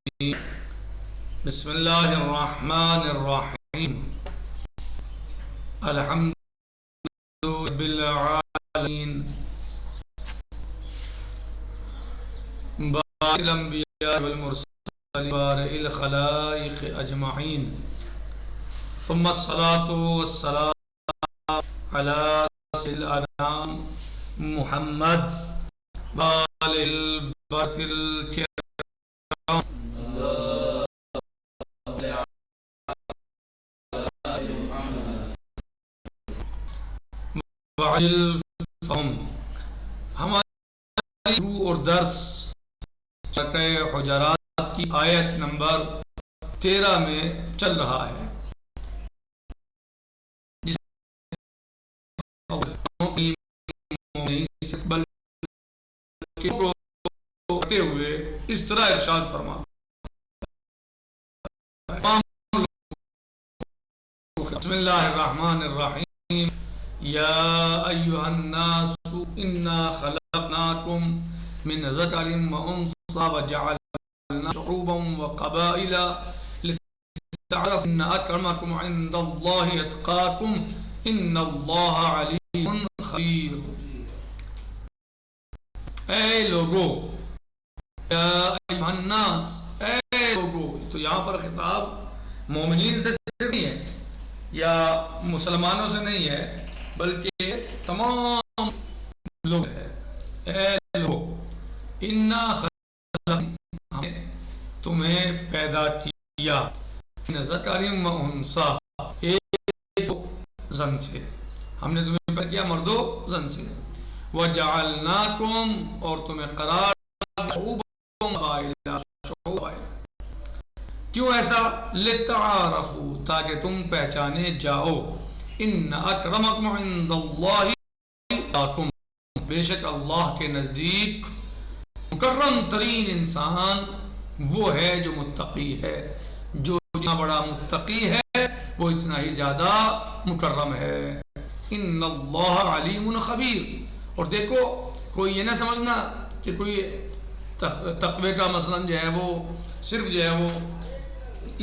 بسم اللہ الرحمن الرحیم الحمد للہ رب العالمین بارئ الانبیاء والمرسلین بارئ الخلائق اجمعین ثم الصلاة والسلام علی سید الانام محمد وآلہ البررة الکرام ہماری روح اور درس سورہ حجرات کی آیت نمبر 13 میں چل رہا ہے، جس بلکہ ہوتے ہوئے اس طرح ارشاد فرما بسم اللہ الرحمن الرحیم یا ایہا الناس انا خلقناکم من ذکر وانثى وجعلناکم شعوبا وقبائل لتعارفوا ان اکرمکم عند اللہ اتقاکم ان اللہ علیم خبیر۔ اے لوگو، یا ایہا الناس، اے لوگو، تو یہاں پر خطاب مومنین سے صرف نہیں ہے یا مسلمانوں سے نہیں ہے، بلکہ تمام لوگ ہے۔ اے لوگ، انا خلقناکم، ہم نے تمہیں پیدا کیا، من ذکر و انثی، ایک زن سے، ہم نے تمہیں پیدا کیا مرد و زن سے، وجعلناکم، اور تمہیں قرار دیا، شعوبا وقبائل، کیوں ایسا؟ لتعارفوا، تاکہ تم پہچانے جاؤ، ان اکرمکم عند اللہ اتقاکم، بے شک اللہ کے نزدیک مکرم ترین انسان وہ ہے جو متقی ہے، جو جتنا بڑا متقی ہے وہ اتنا ہی زیادہ مکرم ہے۔ ان اللہ علیم خبیر، اور دیکھو کوئی یہ نہ سمجھنا کہ کوئی تقوی کا مثلا جو ہے وہ صرف جو ہے وہ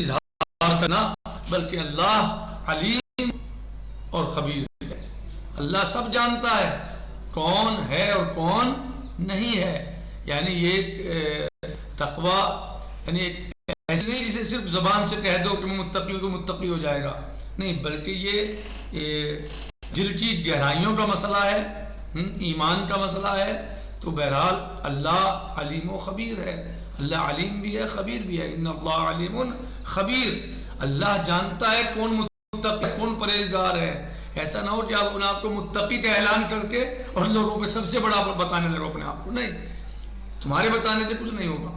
اظہار کرنا، بلکہ اللہ علیم اور خبیر ہے، اللہ سب جانتا ہے کون ہے اور کون نہیں ہے۔ یعنی یہ تقوی یعنی ایک ایسے نہیں جسے صرف زبان سے کہہ دو کہ میں متقی ہوں تو متقی ہو جائے گا، نہیں، بلکہ یہ دل کی گہرائیوں کا مسئلہ ہے، ایمان کا مسئلہ ہے۔ تو بہرحال اللہ علیم و خبیر ہے، اللہ علیم بھی ہے خبیر بھی ہے، ان اللہ علیم خبیر، اللہ جانتا ہے کون متقی کون پرہیزگار ہے۔ ایسا نہ ہو کہ آپ کو متقی کا اعلان کر کے اور لوگوں پہ سب سے بڑا بتانے لگو اپنے آپ کو، نہیں، تمہارے بتانے سے کچھ نہیں ہوگا،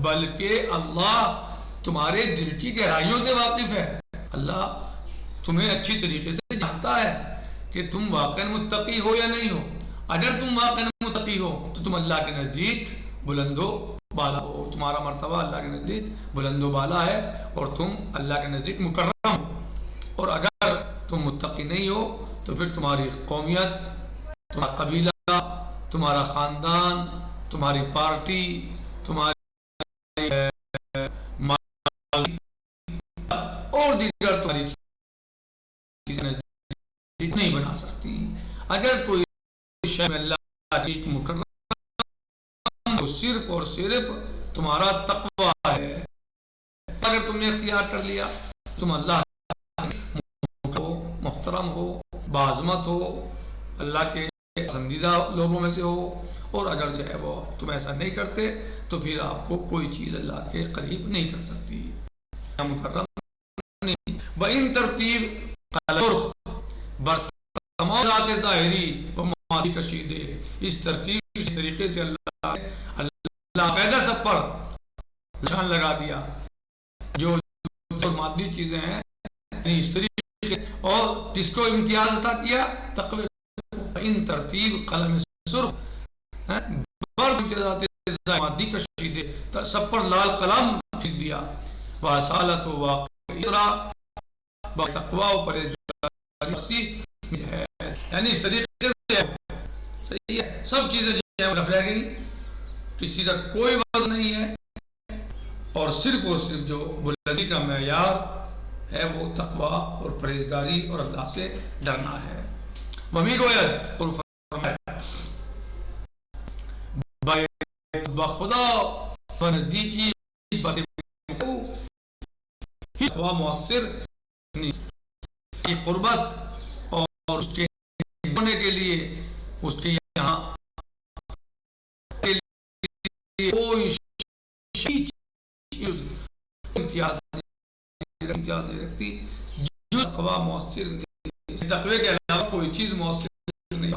بلکہ اللہ تمہارے دل کی گہرائیوں سے واقف ہے، اللہ تمہیں اچھی طریقے سے جانتا ہے کہ تم واقعی متقی ہو یا نہیں ہو۔ اگر تم واقعی متقی ہو تو تم اللہ کے نزدیک بلند و بالا ہو، تمہارا مرتبہ اللہ کے نزدیک بلند و بالا ہے اور تم اللہ کے نزدیک مکرم ہو۔ اور اگر تم متقی نہیں ہو تو پھر تمہاری قومیت، تمہارا قبیلہ، تمہارا خاندان، تمہاری پارٹی، تمہاری اور دیگر تمہاری چیزیں نہیں بنا سکتی۔ اگر کوئی شے میں اللہ کی مکرم تو صرف اور صرف تمہارا تقوی ہے۔ اگر تم نے اختیار کر لیا تم اللہ محترم ہو، باعظمت ہو، اللہ کے پسندیدہ لوگوں میں سے ہو، اور اگر جو ہے وہ تم ایسا نہیں کرتے تو پھر آپ کو کوئی چیز اللہ کے قریب نہیں کر سکتی، مکرم نہیں۔ بَإِن ترتیب قلورخ برتمام ذات ظاہری و مادی کشیدے، اس ترتیب اس طریقے سے اللہ پیدا سب پر نشان لگا دیا جو مادی چیزیں ہیں، یعنی اس طریقے، اور جس کو امتیاز عطا کیا تقوی، ان ترتیب قلم سرخ مادی کشیدے، سب پر لال قلم کھینچ دیا، واصالت و واقعہ تقوی و پرہیزگاری ہے، یعنی اس طریقے سے صحیح ہے، سب چیزیں جو ہیں رہ گئی، کسی کا کوئی وزن نہیں ہے، اور صرف جو بلندی کا معیار ہے وہ تقوی اور پرہیزگاری اور اللہ سے ڈرنا ہے. ومی گوید اور فرمایا بخدا بنزدیکی تقوی مؤثر کی قربت اور اس کے ہونے کے لیے اس کے یہاں کوئی امتیاز رکھتی جو تقوی مؤثر نہیں. تقوی کے علاوہ کوئی چیز مؤثر نہیں.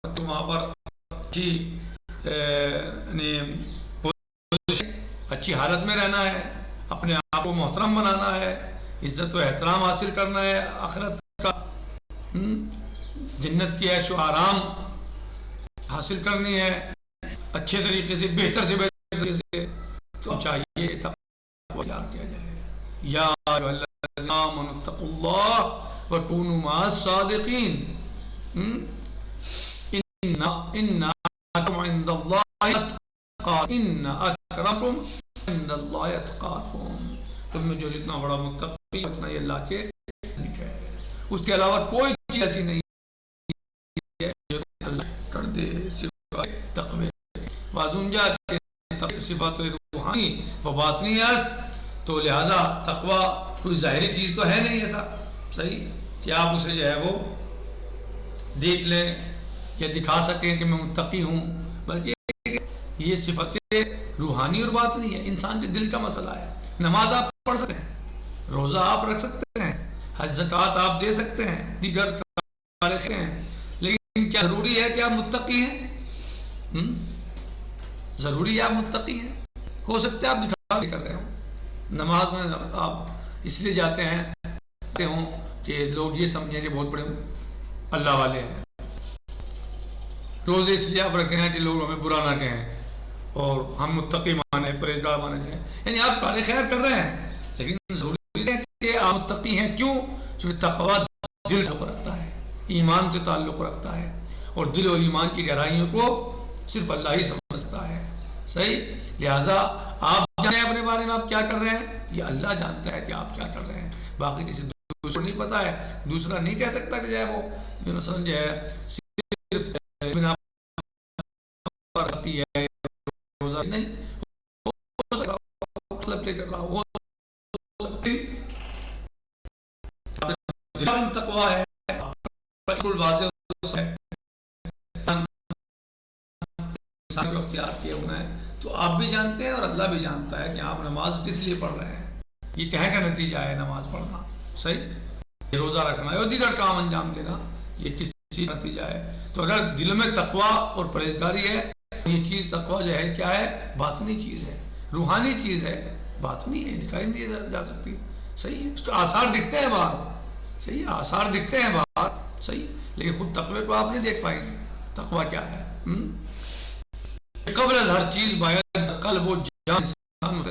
وہاں پر اچھی حالت میں رہنا ہے, اپنے آپ کو محترم بنانا ہے, عزت و احترام حاصل کرنا ہے, آخرت کا جنت کی عیش و آرام حاصل کرنی ہے اچھے طریقے سے, بہتر سے بہتر طریقے سے. تو چاہیے تقوی اختیار کیا جائے. یا ایھا الذین آمنوا اتقوا اللہ وکونوا مع الصادقین ان اکرمکم عند اللہ اتقاکم. تم میں جو جتنا بڑا متقی اتنا ہی اللہ کے نزدیک ہے. اس کے علاوہ کوئی چیز ایسی نہیں ہے جو اللہ کر دے سوائے تقوی. معذون جا کہ صفات روحانی و باطنی است, تو لہذا تقوی کوئی ظاہری چیز تو ہے نہیں ایسا صحیح کہ آپ اسے جو ہے وہ دیکھ لیں یا دکھا سکیں کہ میں متقی ہوں, بلکہ یہ صفتیں روحانی اور باطنی ہے, انسان کے دل کا مسئلہ ہے. نماز آپ پڑھ سکتے ہیں, روزہ آپ رکھ سکتے ہیں, حج زکوٰۃ آپ دے سکتے ہیں, دیگر کاریں ہیں, لیکن کیا ضروری ہے کہ آپ متقی ہیں؟ ضروری ہے آپ متقی ہیں؟ ہو سکتا ہے آپ دکھا کر رہے ہوں. نماز میں آپ اس لیے جاتے ہوں کہ لوگ یہ سمجھیں کہ بہت بڑے اللہ والے ہیں. روزے اس لیے آپ رکھے ہیں کہ لوگ ہمیں برا نہ کہیں اور ہم متقی مانے, پرہیزگار مانے جائیں. یعنی آپ کار خیر کر رہے ہیں, لیکن ضروری ہے کہ آپ متقی ہیں. کیوں؟ چونکہ تقوی دل سے تعلق رکھتا ہے, ایمان سے تعلق رکھتا ہے, اور دل اور ایمان کی گہرائیوں کو صرف اللہ ہی سمجھتا ہے. صحیح. لہٰذا آپ جانیں اپنے بارے میں آپ کیا کر رہے ہیں, یہ اللہ جانتا ہے کہ آپ کیا کر رہے ہیں, باقی کسی دوسرے کو نہیں پتا ہے. دوسرا نہیں کہہ سکتا کہ جو ہے وہ مثلا جو ہے صرف بنا ہے روزہ نہیں ہو سکتا, مطلب لے کر رہا ہو تقوی ہے بالکل واضح کو اختیار کیے ہوئے ہیں. تو آپ بھی جانتے ہیں اور اللہ بھی جانتا ہے کہ آپ نماز کس لیے پڑھ رہے ہیں. یہ کہنے کا نتیجہ ہے نماز پڑھنا, صحیح, یہ روزہ رکھنا ہے اور دیگر کام انجام دینا, یہ کس چیز کا نتیجہ ہے. تو اگر دل میں تقوی اور پرہیزگاری ہے, یہ چیز تقوی جو ہے کیا ہے, باطنی چیز ہے, روحانی چیز ہے, باطنی ہے, دکھائی نہیں جا سکتی. صحیح ہے, اس کے آثار دکھتے ہیں باہر, صحیح, آثار دکھتے ہیں باہر, صحیح, لیکن خود تقوی کو آپ نہیں دیکھ پائیں گے. تقوی کیا ہے؟ قبل از ہر چیز باید قلب و جان انسان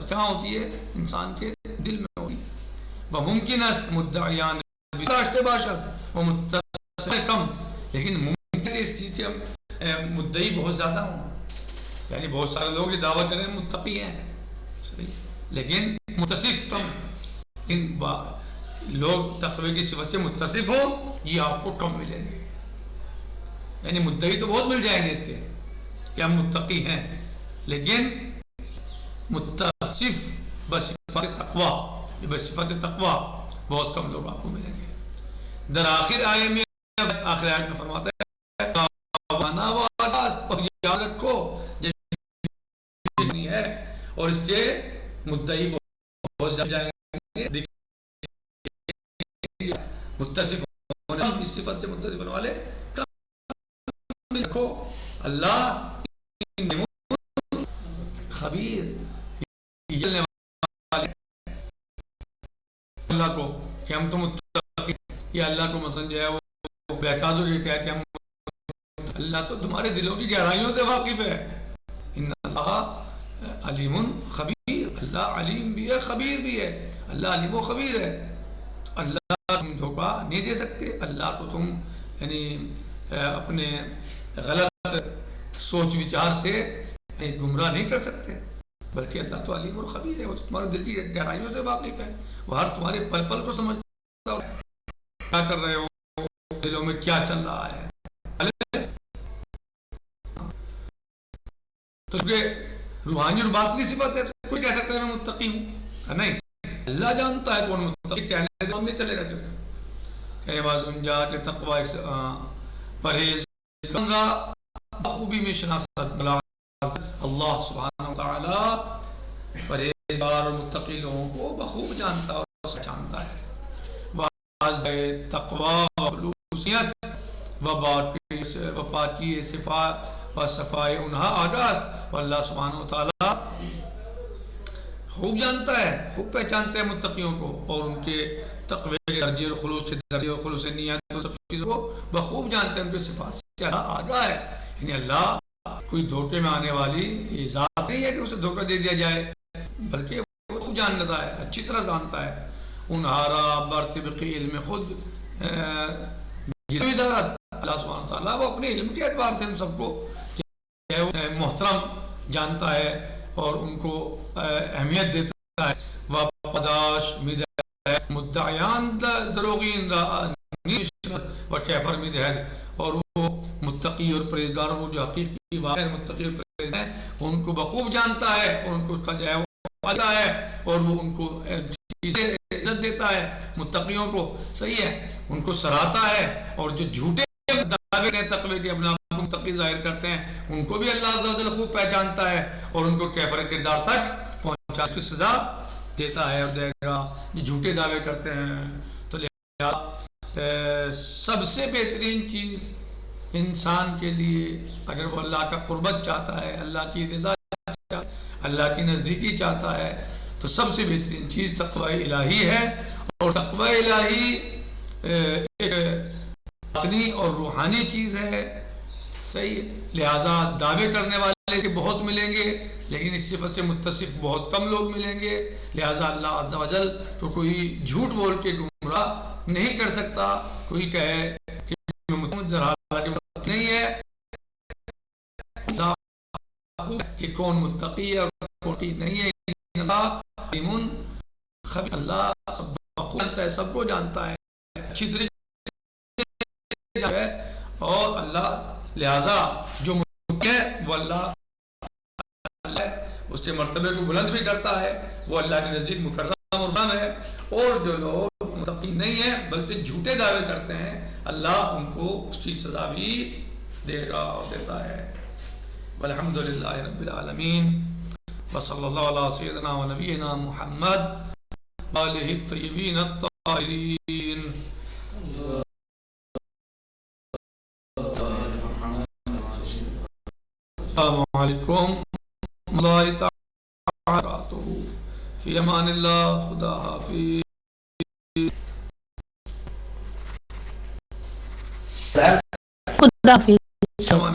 کہاں ہوتی ہے, انسان کے دل میں ہوتی ہے. وہ ممکن است مدعیان راشتے باشد وہ متصل کم, لیکن ممکن ہے اس چیز کے مدعی بہت زیادہ ہوں. یعنی بہت سارے لوگ یہ دعویٰ کریں متقی ہیں, صحیح, لیکن متصف کم. ان لوگ تقوی کی صفت سے متصف ہو, یہ آپ کو کم ملیں گے. یعنی مدعی تو بہت مل جائیں گے اس کے کہ ہم متقی ہیں, لیکن متصف بصفت تقوی, بصفت تقوی بہت کم لوگ آپ کو ملیں گے. در آخر آیے میں, آخر آیت میں فرماتا ہے اور یاد رکھو نہیں ہے, اور اس کے مدعی بہت زیادہ جائیں گے. متصف ہونے اس صفت سے متصف ہونے والے رکھو. اللہ خبیر, اللہ کو کہ ہم تو متقی, یا اللہ کو مثلا جو ہے وہ بہتا جو یہ کہہ کہ ہم, اللہ تو تمہارے دلوں کی گہرائیوں سے واقف ہے. ان اللہ علیم خبیر, اللہ علیم بھی ہے خبیر بھی ہے, اللہ علیم و خبیر ہے. تو اللہ تم دھوکہ نہیں دے سکتے, اللہ کو تم یعنی اپنے غلط سوچ وچار سے گمراہ نہیں کر سکتے. بلکہ اللہ تو علیم اور خبیر ہے، وہ تمہارے دل کی گہرائیوں سے واقف ہے، وہ ہر تمہارے پل پل کو سمجھتا ہے، کیا کر رہے ہو، دلوں میں کیا چل رہا ہے. تو روحانی اور باطنی صفت ہے تو کوئی کہہ سکتا ہے میں متقی ہوں؟ نہیں، اللہ جانتا ہے کون متقی، کہنے سے ہم نہیں چلے گا. صرف کہنے باز ان جا کہ تقوی پرہیز بخوبی میں شناست اللہ سبحانہ وتعالی پرہیزگار اور متقی لوگوں کو بخوب جانتا اور پہچانتا ہے. تقوی و خلوصیت و پاکی صفات و صفائے انہا آغاز، اور اللہ سبحانہ وتعالی خوب جانتا ہے، خوب پہچانتا ہے متقیوں کو اور ان کے تقوی کے درجے اور خلوص کے درجے اور خلوص نیت اور سب چیزوں کو بخوب جانتا ہے، ان کے صفات سے آگاہ ہے. یعنی اللہ کوئی دھوکے میں آنے والی ذات نہیں ہے کہ اسے دھوکہ دے دیا جائے، بلکہ وہ خوب جانتا ہے، اچھی طرح جانتا ہے. انہارا برطبق علم خود اللہ سبحانہ وتعالیٰ وہ اپنے علم کے اعتبار سے ہم سب کو محترم جانتا ہے اور ان کو اہمیت دیتا ہے. وپداش مدعیان دروغین و کیفر مدہد، اور وہ متقی اور پرہیزگار وہ جو حقیقی واقع متقی اور پرہیزگار ہیں ان کو بخوب جانتا ہے اور ان کو اس کا جو ہے وہ پتا ہے اور وہ ان کو عزت دیتا ہے. متقیوں کو صحیح ہے ان کو سراہتا ہے، اور جو جھوٹے دعوے تقوی کے اپنا متقی ظاہر کرتے ہیں ان کو بھی اللہ عز و جل خوب پہچانتا ہے اور ان کو کیفر کردار تک پہنچا کی سزا دیتا ہے اور دے گا. یہ جھوٹے دعوے کرتے ہیں تو لہذا سب سے بہترین چیز انسان کے لیے اگر وہ اللہ کا قربت چاہتا ہے، اللہ کی رضا چاہتا ہے، اللہ کی نزدیکی چاہتا ہے، تو سب سے بہترین چیز تقوی الہی ہے. اور تقوی الہی ایک باطنی اور روحانی چیز ہے، صحیح. لہٰذا دعوے کرنے والے سے بہت ملیں گے لیکن اس صفت سے متصف بہت کم لوگ ملیں گے. لہٰذا اللہ عز و جل تو کوئی جھوٹ بول کے گمراہ نہیں کر سکتا. کوئی کہے کہ نہیں ہے کہ کون متقی ہے اور کون نہیں ہے. اللہ جانتا ہے، سب کو جانتا ہے اچھی طریقے سے، اور اللہ لہذا جو متقی ہے وہ اللہ اس کے مرتبے کو بلند بھی کرتا ہے، وہ اللہ کے نزدیک مکرم اور بلند ہے. اور جو لوگ متقی نہیں ہیں بلکہ جھوٹے دعوے کرتے ہیں اللہ ان کو اس کی سزا بھی دے گا اور دیتا ہے. والحمد للہ رب العالمین وصلی اللہ علی سیدنا و نبینا محمد وآلہ الطیبین الطاہرین. السلام علیکم اللہ تعالی فی امان اللہ. خدا حافظ. خدا حافظ.